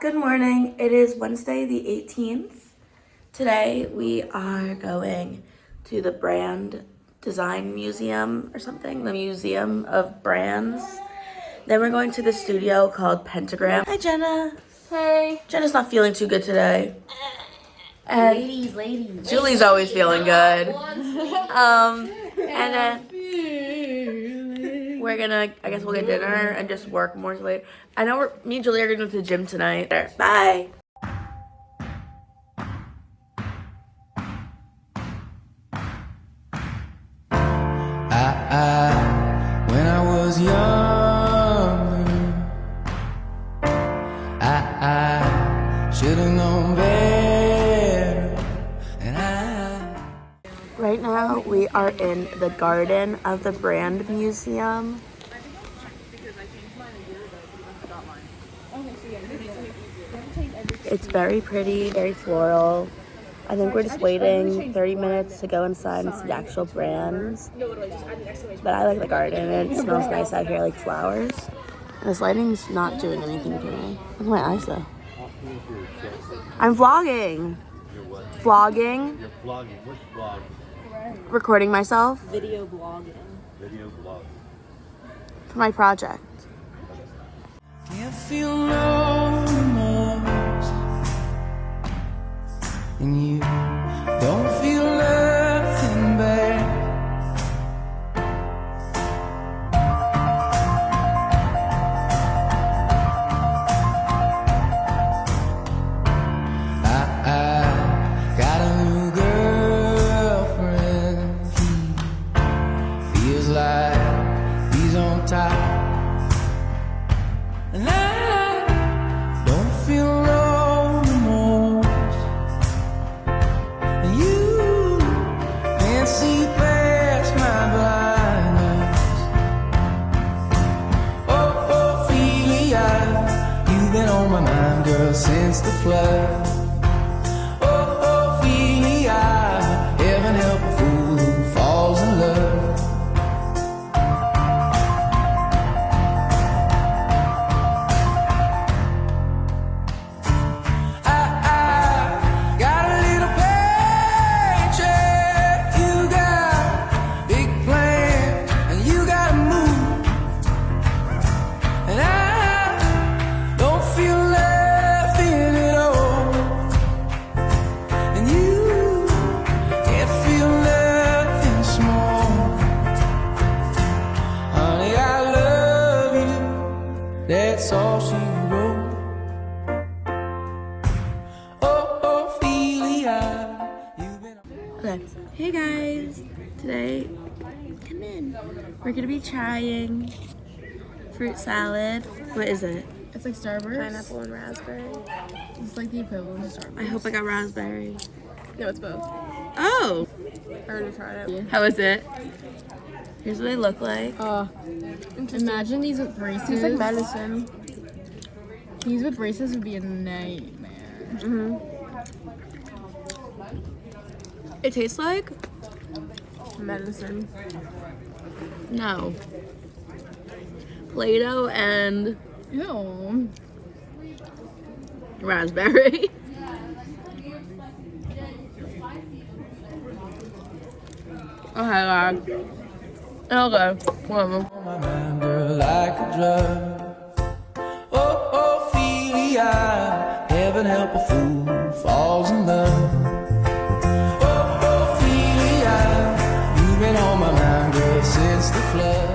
Good morning. It is Wednesday the 18th. Today we are going to the Brand Design Museum or something, the Museum of Brands. Then we're going to the studio called Pentagram. Hi, Jenna. Hey. Jenna's not feeling too good today. And Ladies. Julie's always feeling good. And then we're gonna, I guess we'll get dinner and just work more later. I know me and Julie are gonna go to the gym tonight. Bye. When I was younger, I should have known better. Right now we are in the garden of the Brand Museum. It's very pretty, very floral. I think we're just waiting 30 minutes to go inside and see the actual brands. But I like the garden and it smells nice out here, like flowers. And this lighting's not doing anything for me. Look at my eyes though. I'm vlogging. You're what? Vlogging. You're vlogging. Which vlog? Recording myself Video blogging. Video vlog. for my project. Can't feel no remorse, and you don't feel nothing bad. I got a new girlfriend. He feels like he's on top. And I don't feel no remorse, and you can't see past my blindness. Oh, Ophelia, you've been on my mind, girl, since the flood. Oh, Ophelia, heaven help a fool who falls in love. That's all she wrote. Oh, Ophelia, you've been. Okay. Hey guys. Today, come in. We're gonna be trying fruit salad. What is it? It's like Starburst. Pineapple and raspberry. It's like the equivalent of Starburst. I hope I got raspberry. No, it's both. Oh! I already tried it. How is it? Here's what they look like. Imagine these with braces. It's like medicine. These with braces would be a nightmare. It tastes like? Medicine. No. Play-Doh and Ew. raspberry. Okay, guys. Okay, whatever. On my mind, girl, like a drug. Oh, Ophelia, heaven help a fool who falls in love. Oh, Ophelia, you've been on my mind, girl, since the flood.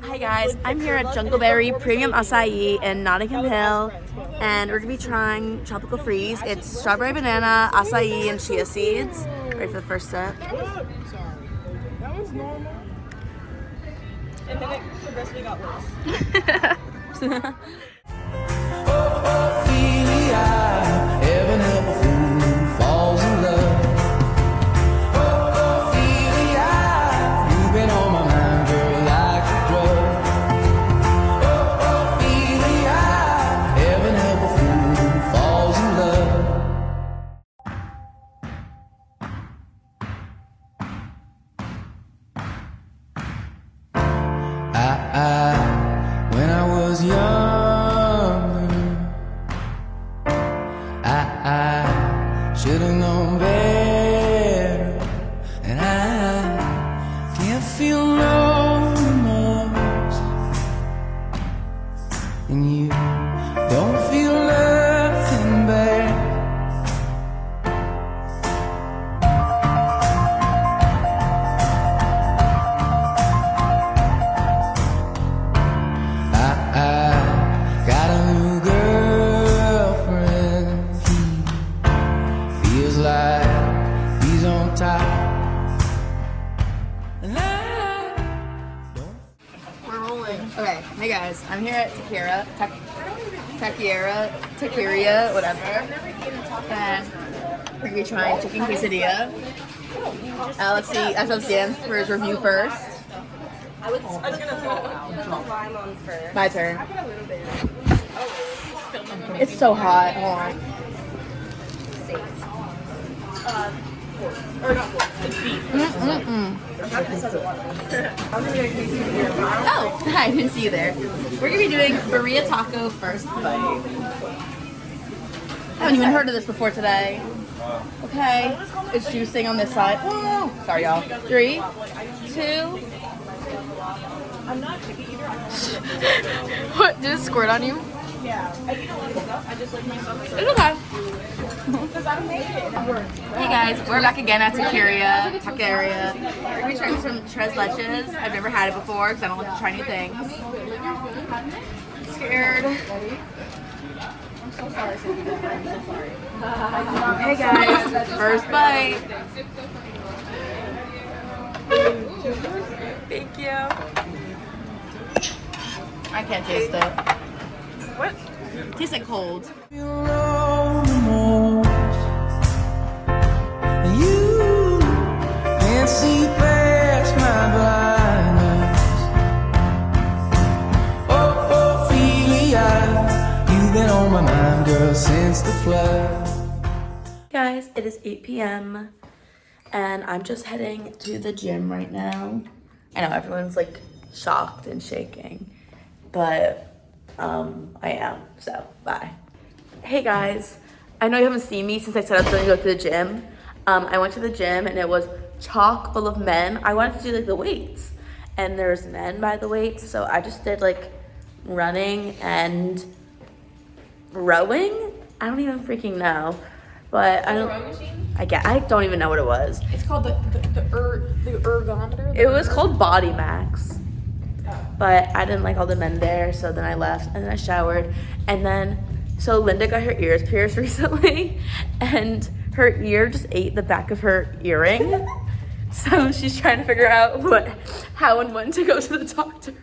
Hi guys, I'm here at Jungleberry Premium Acai in Nottingham Hill, and we're gonna be trying Tropical Freeze. It's strawberry banana, acai, and chia seeds. Ready for the first sip? That was normal. And then it progressively got worse. Oh, Ophelia, heaven help a fool who falls in love. Oh, Ophelia, you've been on my mind, girl, like a drug. Oh, Ophelia, heaven help a fool who falls in love. When I was young, and you don't feel nothing bad. I got a new girlfriend. He feels like he's on top. And We're rolling. Okay, hey guys, I'm here at taqueria, whatever. And we're gonna be trying chicken quesadilla. Let's see, let's dance for his review first. I was gonna put lime on first. My turn. It's so hot. Hold on. Or not pork, it's beef. Oh, I didn't see you there. We're gonna be doing burrito taco first bite. I haven't even heard of this before today. Okay, it's juicing on this side. Oh, sorry y'all. 3, 2. What? Did it squirt on you? It's okay. Hey guys, we're back again at taqueria. We're gonna be trying some tres leches. I've never had it before because I don't like to try new things. I'm scared. I'm so sorry, Cindy. I'm so sorry. Hey guys, first bite. Thank you. I can't taste it. What? It tastes like cold. you know the most. And you can't see past my blindness. Oh, Ophelia, you've been on my mind, girl, since the flood. Guys, it is 8 p.m. and I'm just heading to the gym right now. I know everyone's like shocked and shaking, but I am, so bye. Hey guys, I know you haven't seen me since I said I was going to go to the gym. I went to the gym and it was chock full of men. I wanted to do like the weights and there's men by the weights, so I just did like running and rowing. I don't even freaking know, but I don't even know what it was. It's called the ergometer. It was called Body Max. But I didn't like all the men there, so then I left and then I showered. And then, so Linda got her ears pierced recently and her ear just ate the back of her earring. So she's trying to figure out how and when to go to the doctor.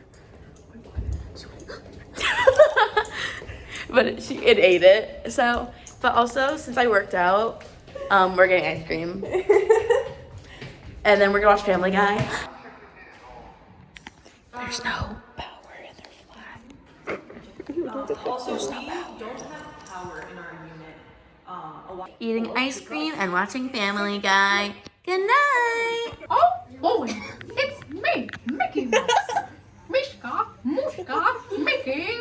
But it ate it. So, but also since I worked out, we're getting ice cream. And then we're gonna watch Family Guy. There's no power in their flat. Also, we don't have power in our unit. Eating ice cream and watching Family Guy. Good night. Oh, boy. It's me, Mickey Mouse. Mishka, Mushka, Mickey